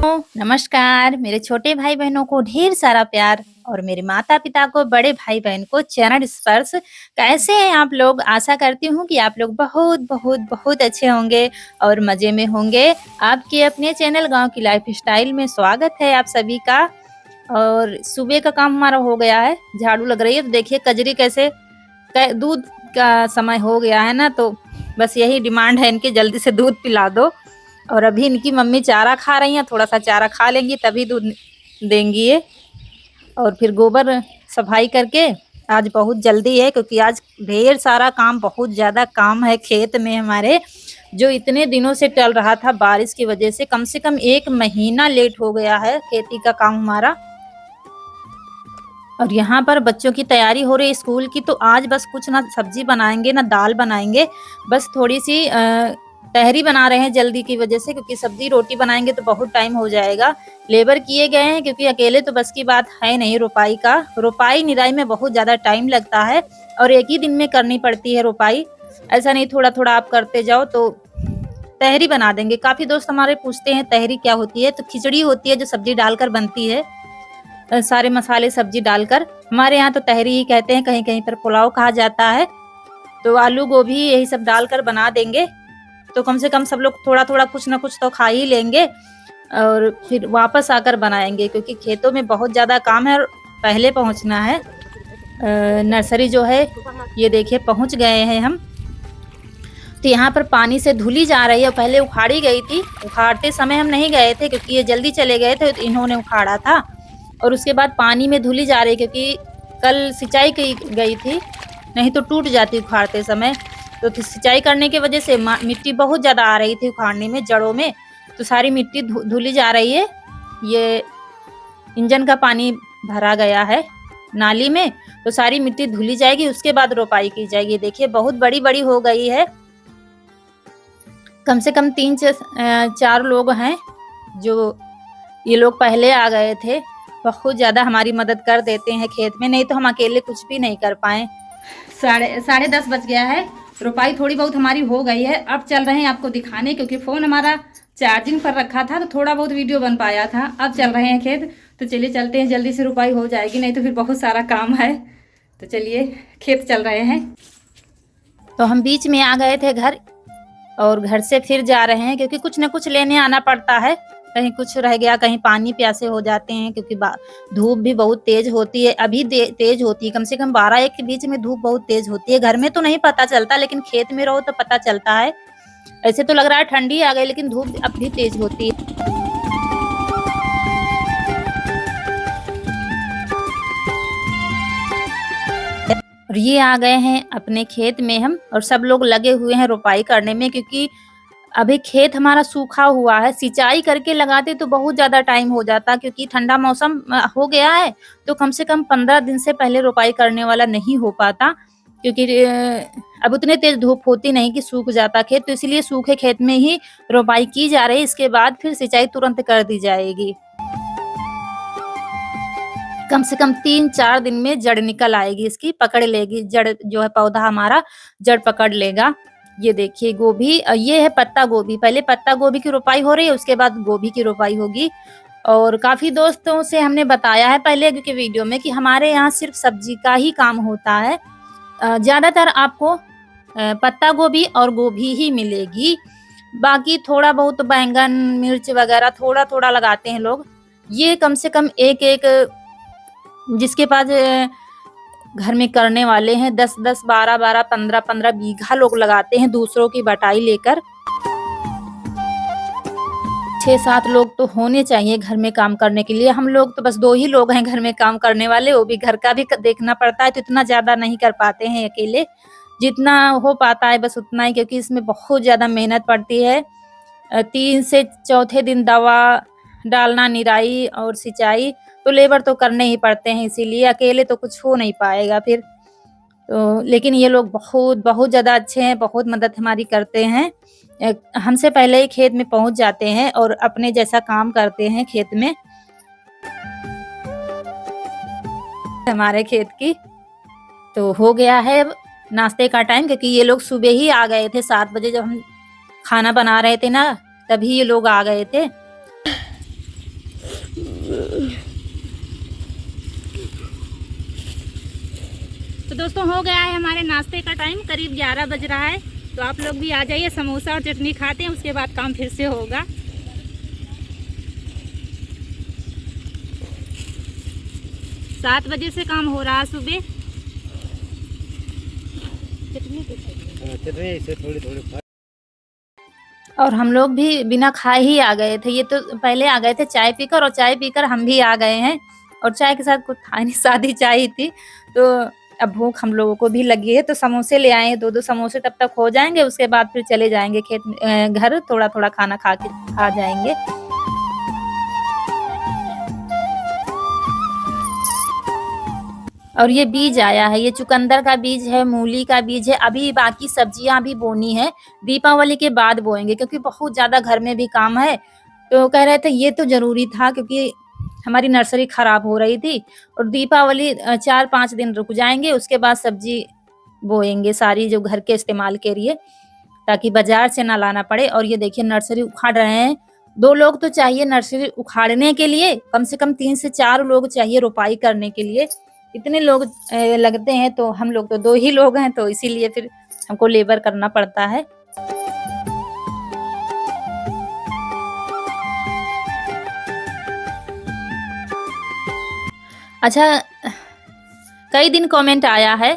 नमस्कार। मेरे छोटे भाई बहनों को ढेर सारा प्यार और मेरे माता पिता को, बड़े भाई बहन को चरण स्पर्श। कैसे हैं आप लोग? आशा करती हूँ कि आप लोग बहुत बहुत बहुत अच्छे होंगे और मजे में होंगे। आपके अपने चैनल गांव की लाइफ स्टाइल में स्वागत है आप सभी का। और सुबह का काम हमारा हो गया है, झाड़ू लग रही है। तो देखिए कजरी कैसे दूध का समय हो गया है ना, तो बस यही डिमांड है इनकी, जल्दी से दूध पिला दो। और अभी इनकी मम्मी चारा खा रही हैं, थोड़ा सा चारा खा लेंगी तभी दूध देंगी ये। और फिर गोबर सफाई करके, आज बहुत जल्दी है क्योंकि आज ढेर सारा काम, बहुत ज़्यादा काम है खेत में हमारे, जो इतने दिनों से टल रहा था बारिश की वजह से कम 1 महीना लेट हो गया है खेती का काम हमारा। और यहाँ पर बच्चों की तैयारी हो रही है स्कूल की, तो आज बस कुछ ना सब्जी बनाएंगे ना दाल बनाएंगे, बस थोड़ी सी तहरी बना रहे हैं जल्दी की वजह से, क्योंकि सब्जी रोटी बनाएंगे तो बहुत टाइम हो जाएगा। लेबर किए गए हैं क्योंकि अकेले तो बस की बात है नहीं। रोपाई निराई में बहुत ज़्यादा टाइम लगता है और एक ही दिन में करनी पड़ती है रोपाई। ऐसा नहीं थोड़ा थोड़ा आप करते जाओ। तो तहरी बना देंगे। काफ़ी दोस्त हमारे पूछते हैं तहरी क्या होती है, तो खिचड़ी होती है जो सब्जी डालकर बनती है, सारे मसाले सब्जी डालकर। हमारे यहाँ तो तहरी ही कहते हैं, कहीं कहीं पर पुलाव कहा जाता है। तो आलू गोभी यही सब डालकर बना देंगे, तो कम से कम सब लोग थोड़ा थोड़ा कुछ ना कुछ तो खा ही लेंगे। और फिर वापस आकर बनाएंगे क्योंकि खेतों में बहुत ज़्यादा काम है और पहले पहुँचना है। नर्सरी जो है ये देखिए पहुँच गए हैं हम। तो यहाँ पर पानी से धुली जा रही है, पहले उखाड़ी गई थी। उखाड़ते समय हम नहीं गए थे क्योंकि ये जल्दी चले गए थे, तो इन्होंने उखाड़ा था। और उसके बाद पानी में धुली जा रही क्योंकि कल सिंचाई की गई थी, नहीं तो टूट जाती उखाड़ते समय। तो सिंचाई करने की वजह से मिट्टी बहुत ज़्यादा आ रही थी उखाड़ने में, जड़ों में, तो सारी मिट्टी धुली जा रही है। ये इंजन का पानी भरा गया है नाली में, तो सारी मिट्टी धुली जाएगी, उसके बाद रोपाई की जाएगी। देखिए बहुत बड़ी बड़ी हो गई है। कम से कम 3-4 लोग हैं जो ये लोग पहले आ गए थे। बहुत ज़्यादा हमारी मदद कर देते हैं खेत में, नहीं तो हम अकेले कुछ भी नहीं कर पाए। साढ़े 10 बज गया है। रोपाई थोड़ी बहुत हमारी हो गई है। अब चल रहे हैं आपको दिखाने, क्योंकि फ़ोन हमारा चार्जिंग पर रखा था तो थोड़ा बहुत वीडियो बन पाया था। अब चल रहे हैं खेत, तो चलिए चलते हैं, जल्दी से रोपाई हो जाएगी, नहीं तो फिर बहुत सारा काम है। तो चलिए खेत चल रहे हैं। तो हम बीच में आ गए थे घर, और घर से फिर जा रहे हैं क्योंकि कुछ न कुछ लेने आना पड़ता है। कहीं कुछ रह गया, कहीं पानी प्यासे हो जाते हैं, क्योंकि धूप भी बहुत तेज होती है। अभी तेज होती है, कम से कम 12-1 के बीच में धूप बहुत तेज होती है। घर में तो नहीं पता चलता, लेकिन खेत में रहो तो पता चलता है। ऐसे तो लग रहा है ठंडी आ गई, लेकिन धूप अब भी तेज होती है। और ये आ गए हैं अपने खेत में हम, और सब लोग लगे हुए हैं रोपाई करने में, क्योंकि अभी खेत हमारा सूखा हुआ है। सिंचाई करके लगाते तो बहुत ज़्यादा टाइम हो जाता, क्योंकि ठंडा मौसम हो गया है, तो कम से कम 15 दिन से पहले रोपाई करने वाला नहीं हो पाता, क्योंकि अब उतने तेज धूप होती नहीं कि सूख जाता खेत। तो इसलिए सूखे खेत में ही रोपाई की जा रही है, इसके बाद फिर सिंचाई तुरंत कर दी जाएगी। कम से कम 3-4 दिन में जड़ निकल आएगी, इसकी पकड़ लेगी जड़, जो है पौधा हमारा जड़ पकड़ लेगा। ये देखिए गोभी, ये है पत्ता गोभी। पहले पत्ता गोभी की रोपाई हो रही है, उसके बाद गोभी की रोपाई होगी। और काफ़ी दोस्तों से हमने बताया है पहले के वीडियो में कि हमारे यहाँ सिर्फ सब्जी का ही काम होता है। ज़्यादातर आपको पत्ता गोभी और गोभी ही मिलेगी। बाकी थोड़ा बहुत बैंगन, मिर्च वगैरह थोड़ा-थोड़ा लगाते हैं लोग। ये कम से कम एक-एक, जिसके पास घर में करने वाले हैं, 10-10, 12-12, 15-15 बीघा लोग लगाते हैं दूसरों की बटाई लेकर। 6-7 लोग तो होने चाहिए घर में काम करने के लिए। हम लोग तो बस 2 ही लोग हैं घर में काम करने वाले, वो भी घर का भी देखना पड़ता है, तो इतना ज़्यादा नहीं कर पाते हैं अकेले। जितना हो पाता है बस उतना ही, क्योंकि इसमें बहुत ज़्यादा मेहनत पड़ती है। 3 से चौथे दिन दवा डालना, निराई और सिंचाई, तो लेबर तो करने ही पड़ते हैं, इसीलिए अकेले तो कुछ हो नहीं पाएगा फिर। तो लेकिन ये लोग बहुत बहुत ज़्यादा अच्छे हैं, बहुत मदद हमारी करते हैं। हमसे पहले ही खेत में पहुँच जाते हैं और अपने जैसा काम करते हैं खेत में। हमारे खेत की तो हो गया है अब नाश्ते का टाइम, क्योंकि ये लोग सुबह ही आ गए थे 7 बजे, जब हम खाना बना रहे थे ना, तभी ये लोग आ गए थे। तो दोस्तों हो गया है हमारे नाश्ते का टाइम, करीब 11 बज रहा है। तो आप लोग भी आ जाइए, समोसा और चटनी खाते हैं, उसके बाद काम फिर से होगा। सात बजे से काम हो रहा है सुबह। चटनी से थोड़ी और हम लोग भी बिना खाए ही आ गए थे। ये तो पहले आ गए थे चाय पीकर, और चाय पीकर हम भी आ गए हैं। और चाय के साथ कुछ था नहीं, सादी चाय ही थी। तो अब भूख हम लोगों को भी लगी है, तो समोसे ले आए हैं। 2-2 समोसे तब तक हो जाएंगे, उसके बाद फिर चले जाएंगे खेत में, घर थोड़ा-थोड़ा खाना खा के आ जाएंगे। और ये बीज आया है, ये चुकंदर का बीज है, मूली का बीज है। अभी बाकी सब्जियां भी बोनी है, दीपावली के बाद बोएंगे, क्योंकि बहुत ज्यादा घर में भी काम है। तो कह रहे थे ये तो जरूरी था, क्योंकि हमारी नर्सरी खराब हो रही थी। और दीपावली 4-5 दिन रुक जाएंगे, उसके बाद सब्जी बोएंगे सारी, जो घर के इस्तेमाल के लिए, ताकि बाजार से ना लाना पड़े। और ये देखिए नर्सरी उखाड़ रहे हैं। 2 लोग तो चाहिए नर्सरी उखाड़ने के लिए, कम से कम 3 से 4 लोग चाहिए रोपाई करने के लिए। इतने लोग लगते हैं, तो हम लोग तो 2 ही लोग हैं, तो इसीलिए फिर हमको लेबर करना पड़ता है। अच्छा, कई दिन कमेंट आया है,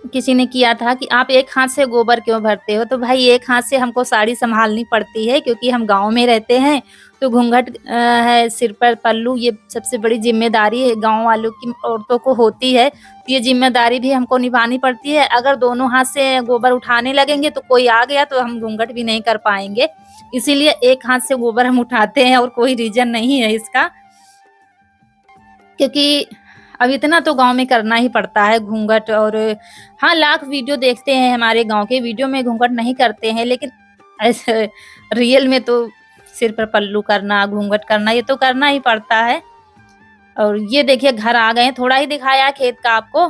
किसी ने किया था कि आप एक हाथ से गोबर क्यों भरते हो? तो भाई एक हाथ से हमको साड़ी संभालनी पड़ती है, क्योंकि हम गाँव में रहते हैं। तो घूंघट है सिर पर, पल्लू, ये सबसे बड़ी ज़िम्मेदारी है गाँव वालों की, औरतों को होती है। तो ये ज़िम्मेदारी भी हमको निभानी पड़ती है। अगर दोनों हाथ से गोबर उठाने लगेंगे तो कोई आ गया तो हम घूंघट भी नहीं कर पाएँगे। इसीलिए एक हाथ से गोबर हम उठाते हैं, और कोई रीज़न नहीं है इसका। क्योंकि अब इतना तो गाँव में करना ही पड़ता है घूंघट। और हाँ, लाख वीडियो देखते हैं हमारे गाँव के, वीडियो में घूंघट नहीं करते हैं, लेकिन ऐसे रियल में तो सिर पर पल्लू करना, घूंघट करना, ये तो करना ही पड़ता है। और ये देखिए घर आ गए हैं, थोड़ा ही दिखाया खेत का आपको।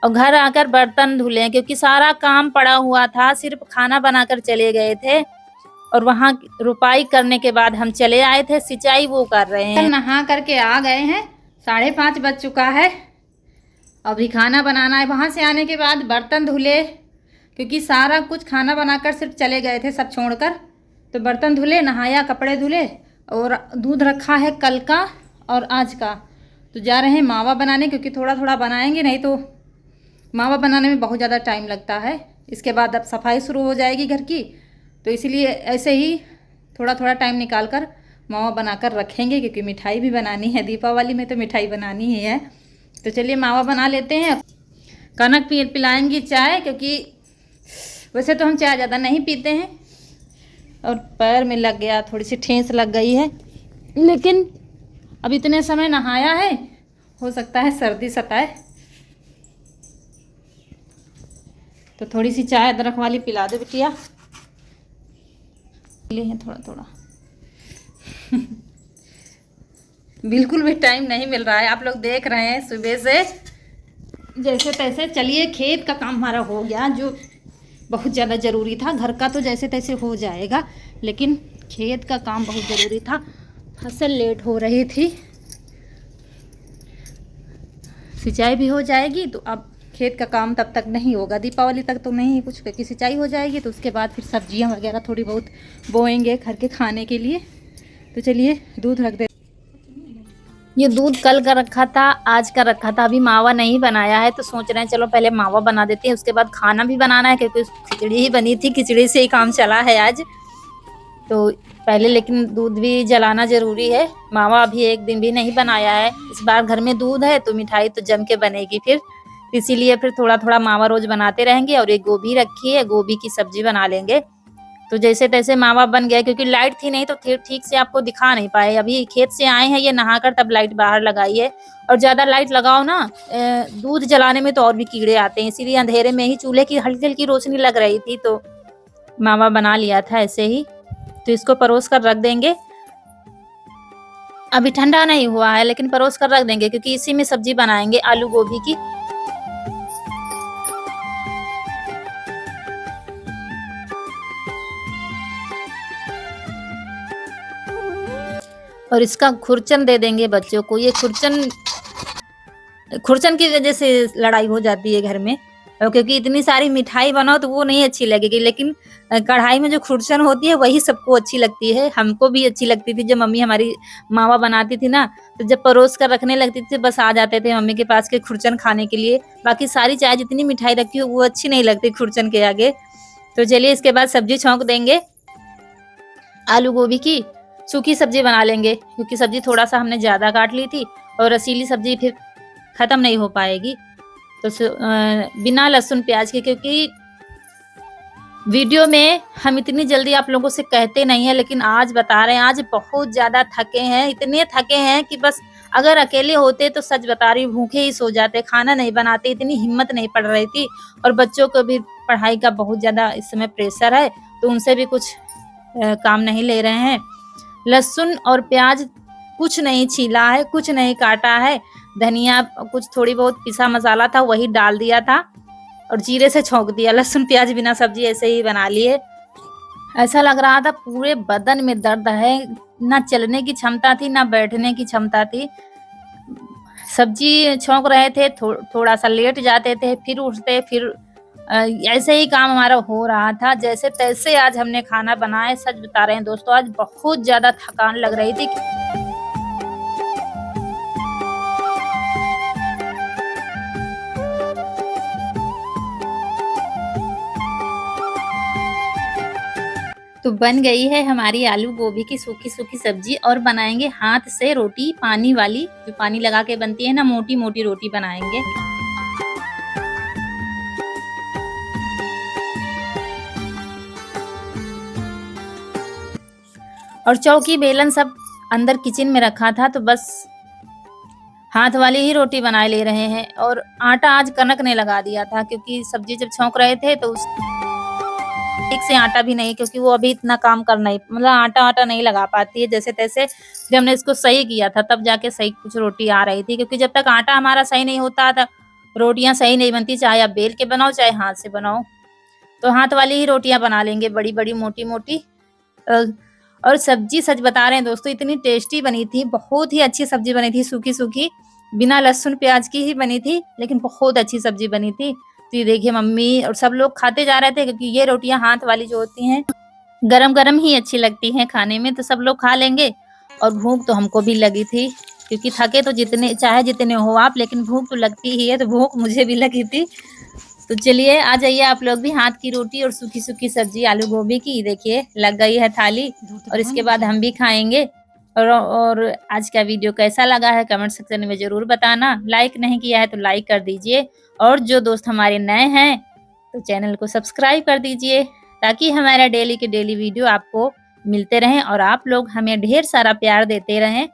और घर आकर बर्तन धुले, क्योंकि सारा काम पड़ा हुआ था, सिर्फ खाना बनाकर चले गए थे। और वहाँ रुपाई करने के बाद हम चले आए थे, सिंचाई वो कर रहे हैं। नहा करके आ गए हैं, 5:30 बज चुका है। अभी खाना बनाना है। वहाँ से आने के बाद बर्तन धुले, क्योंकि सारा कुछ खाना बनाकर सिर्फ चले गए थे सब छोड़कर। तो बर्तन धुले, नहाया, कपड़े धुले, और दूध रखा है कल का और आज का। तो जा रहे हैं मावा बनाने, क्योंकि थोड़ा थोड़ा बनाएंगे, नहीं तो मावा बनाने में बहुत ज़्यादा टाइम लगता है। इसके बाद अब सफाई शुरू हो जाएगी घर की, तो इसीलिए ऐसे ही थोड़ा थोड़ा टाइम निकाल कर मावा बनाकर रखेंगे, क्योंकि मिठाई भी बनानी है। दीपावली में तो मिठाई बनानी ही है। तो चलिए मावा बना लेते हैं। कनक पिलाएंगी चाय, क्योंकि वैसे तो हम चाय ज़्यादा नहीं पीते हैं। और पैर में लग गया, थोड़ी सी ठेस लग गई है, लेकिन अब इतने समय नहाया है, हो सकता है सर्दी सताए। तो थोड़ी सी चाय अदरक वाली पिला दो बिटिया। ले हैं थोड़ा थोड़ा बिल्कुल भी टाइम नहीं मिल रहा है, आप लोग देख रहे हैं सुबह से जैसे तैसे। चलिए, खेत का काम हमारा हो गया, जो बहुत ज़्यादा ज़रूरी था। घर का तो जैसे तैसे हो जाएगा, लेकिन खेत का काम बहुत ज़रूरी था। फसल लेट हो रही थी, सिंचाई भी हो जाएगी, तो अब खेत का काम तब तक नहीं होगा, दीपावली तक तो नहीं कुछ, क्योंकि सिंचाई हो जाएगी। तो उसके बाद फिर सब्जियां वगैरह थोड़ी बहुत बोएंगे घर के खाने के लिए। तो चलिए दूध रख दे। ये दूध कल का रखा था, आज का रखा था, अभी मावा नहीं बनाया है। तो सोच रहे हैं चलो पहले मावा बना देते हैं, उसके बाद खाना भी बनाना है, क्योंकि खिचड़ी ही बनी थी, खिचड़ी से ही काम चला है आज। तो पहले लेकिन दूध भी जलाना ज़रूरी है। मावा अभी एक दिन भी नहीं बनाया है। इस बार घर में दूध है तो मिठाई तो जम के बनेगी फिर, इसीलिए फिर थोड़ा थोड़ा मावा रोज बनाते रहेंगे। और एक गोभी रखी है, गोभी की सब्जी बना लेंगे। तो जैसे तैसे मावा बन गया, क्योंकि लाइट थी नहीं तो ठीक से आपको दिखा नहीं पाए। अभी खेत से आए हैं, ये नहाकर तब लाइट बाहर लगाई है। और ज़्यादा लाइट लगाओ ना, दूध जलाने में तो और भी कीड़े आते हैं, इसीलिए अंधेरे में ही चूल्हे की हल्की हल्की रोशनी लग रही थी, तो मावा बना लिया था ऐसे ही। तो इसको परोस कर रख देंगे। अभी ठंडा नहीं हुआ है, लेकिन परोस कर रख देंगे, क्योंकि इसी में सब्जी बनाएंगे आलू गोभी की। और इसका खुरचन दे देंगे बच्चों को। ये खुरचन खुरचन की वजह से लड़ाई हो जाती है घर में, क्योंकि इतनी सारी मिठाई बनाओ तो वो नहीं अच्छी लगेगी, लेकिन कढ़ाई में जो खुरचन होती है वही सबको अच्छी लगती है। हमको भी अच्छी लगती थी जब मम्मी हमारी मावा बनाती थी ना, तो जब परोस कर रखने लगती थी बस आ जाते थे मम्मी के पास के खुरचन खाने के लिए। बाकी सारी चाहे जितनी मिठाई रखी हो वो अच्छी नहीं लगती खुरचन के आगे। तो चलिए इसके बाद सब्जी छौंक देंगे आलू गोभी की। सूखी सब्जी बना लेंगे क्योंकि सब्जी थोड़ा सा हमने ज़्यादा काट ली थी और रसीली सब्जी फिर ख़त्म नहीं हो पाएगी। तो बिना लहसुन प्याज के, क्योंकि वीडियो में हम इतनी जल्दी आप लोगों से कहते नहीं हैं, लेकिन आज बता रहे हैं। आज बहुत ज़्यादा थके हैं, इतने थके हैं कि बस अगर अकेले होते तो सच बता रही हूँ भूखे ही सो जाते, खाना नहीं बनाते, इतनी हिम्मत नहीं पड़ रही थी। और बच्चों को भी पढ़ाई का बहुत ज़्यादा इस समय प्रेशर है, तो उनसे भी कुछ काम नहीं ले रहे हैं। लहसुन और प्याज कुछ नहीं छीला है, कुछ नहीं काटा है। धनिया कुछ थोड़ी बहुत पिसा मसाला था वही डाल दिया था और जीरे से छौंक दिया। लहसुन प्याज बिना सब्जी ऐसे ही बना लिए। ऐसा लग रहा था पूरे बदन में दर्द है, ना चलने की क्षमता थी ना बैठने की क्षमता थी। सब्जी छौंक रहे थे, थोड़ा सा लेट जाते थे, फिर उठते, फिर ऐसे ही काम हमारा हो रहा था। जैसे तैसे आज हमने खाना बनाया। सच बता रहे हैं दोस्तों, आज बहुत ज़्यादा थकान लग रही थी। तो बन गई है हमारी आलू गोभी की सूखी-सूखी सब्जी और बनाएंगे हाथ से रोटी, पानी वाली, जो पानी लगा के बनती है ना, मोटी-मोटी रोटी बनाएंगे। और चौकी बेलन सब अंदर किचन में रखा था, तो बस हाथ वाली ही रोटी बना ले रहे हैं। और आटा आज कनक ने लगा दिया था, क्योंकि सब्जी जब छौंक रहे थे तो ठीक से आटा भी नहीं, क्योंकि वो अभी इतना काम कर नहीं, मतलब आटा नहीं लगा पाती है जैसे तैसे। जब हमने इसको सही किया था तब जाके सही कुछ रोटी आ रही थी, क्योंकि जब तक आटा हमारा सही नहीं होता था रोटियां सही नहीं बनती, चाहे आप बेल के बनाओ चाहे हाथ से बनाओ। तो हाथ वाली ही रोटियां बना लेंगे, बड़ी बड़ी मोटी मोटी। और सब्जी सच बता रहे हैं दोस्तों, इतनी टेस्टी बनी थी, बहुत ही अच्छी सब्जी बनी थी, सूखी सूखी, बिना लहसुन प्याज की ही बनी थी, लेकिन बहुत अच्छी सब्जी बनी थी। तो ये देखिए मम्मी और सब लोग खाते जा रहे थे, क्योंकि ये रोटियां हाथ वाली जो होती हैं गरम गरम ही अच्छी लगती हैं खाने में, तो सब लोग खा लेंगे। और भूख तो हमको भी लगी थी, क्योंकि थके तो जितने चाहे जितने हो आप, लेकिन भूख तो लगती ही है, तो भूख मुझे भी लगी थी। तो चलिए आ जाइए आप लोग भी, हाथ की रोटी और सूखी सूखी सब्जी आलू गोभी की देखिए लग गई है थाली, और इसके बाद हम भी खाएंगे। और आज का वीडियो कैसा लगा है कमेंट सेक्शन में ज़रूर बताना। लाइक नहीं किया है तो लाइक कर दीजिए, और जो दोस्त हमारे नए हैं तो चैनल को सब्सक्राइब कर दीजिए, ताकि हमारा डेली के डेली वीडियो आपको मिलते रहें और आप लोग हमें ढेर सारा प्यार देते रहें।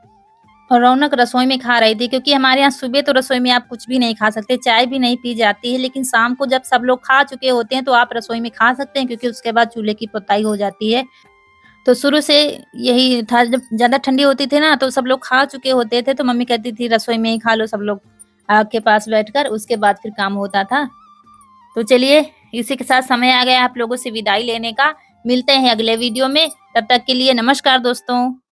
और रौनक रसोई में खा रही थी, क्योंकि हमारे यहाँ सुबह तो रसोई में आप कुछ भी नहीं खा सकते, चाय भी नहीं पी जाती है, लेकिन शाम को जब सब लोग खा चुके होते हैं तो आप रसोई में खा सकते हैं, क्योंकि उसके बाद चूल्हे की पुताई हो जाती है। तो शुरू से यही था, जब ज़्यादा ठंडी होती थी ना तो सब लोग खा चुके होते थे, तो मम्मी कहती थी रसोई में ही खा लो सब लोग आग के पास बैठकर, उसके बाद फिर काम होता था। तो चलिए इसी के साथ समय आ गया आप लोगों से विदाई लेने का। मिलते हैं अगले वीडियो में, तब तक के लिए नमस्कार दोस्तों।